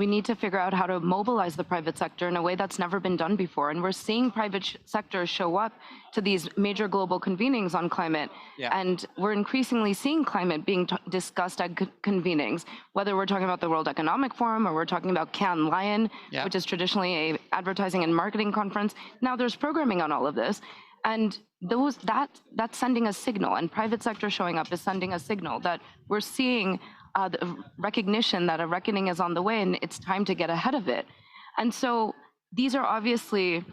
We need to figure out how to mobilize the private sector in a way that's never been done before. And we're seeing private sector show up to these major global convenings on climate. Yeah. And we're increasingly seeing climate being discussed at convenings, whether we're talking about the World Economic Forum or we're talking about Cannes Lion, Yeah. which is traditionally a advertising and marketing conference. Now there's programming on all of this. And that's sending a signal, and private sector showing up is sending a signal that we're seeing the recognition that a reckoning is on the way and it's time to get ahead of it. And so these are obviously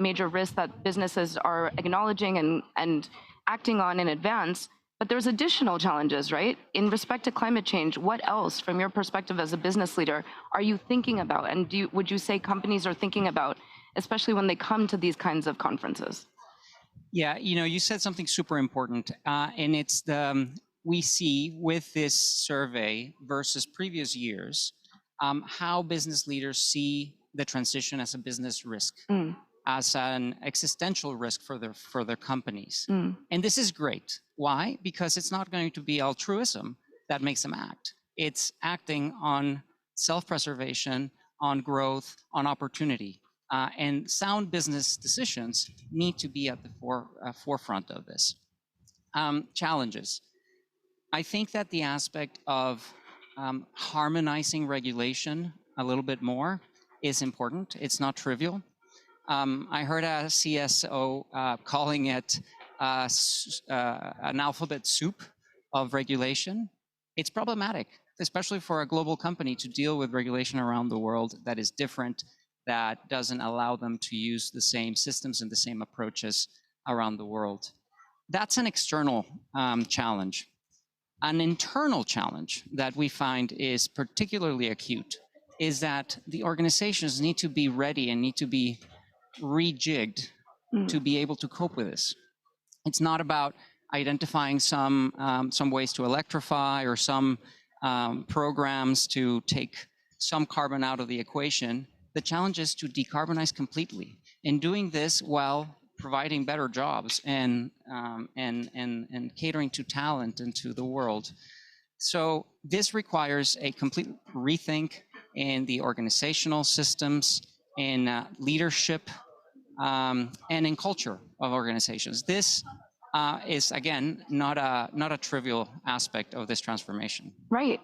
major risks that businesses are acknowledging and acting on in advance. But there's additional challenges, right? In respect to climate change, what else, from your perspective as a business leader, are you thinking about? And would you say companies are thinking about, especially when they come to these kinds of conferences? Yeah, you said something super important, and it's we see with this survey versus previous years, how business leaders see the transition as a business risk, as an existential risk for their companies. And this is great. Why? Because it's not going to be altruism that makes them act. It's acting on self-preservation, on growth, on opportunity. And sound business decisions need to be at the forefront of this. Challenges. I think that the aspect of harmonizing regulation a little bit more is important. It's not trivial. I heard a CSO calling it an alphabet soup of regulation. It's problematic, especially for a global company to deal with regulation around the world that is different, that doesn't allow them to use the same systems and the same approaches around the world. That's an external challenge. An internal challenge that we find is particularly acute is that the organizations need to be ready and need to be rejigged to be able to cope with this. It's not about identifying some ways to electrify or some programs to take some carbon out of the equation. The challenge is to decarbonize completely, and doing this while providing better jobs and catering to talent and to the world. So this requires a complete rethink in the organizational systems, in leadership, and in culture of organizations. This is, again, not a trivial aspect of this transformation. Right.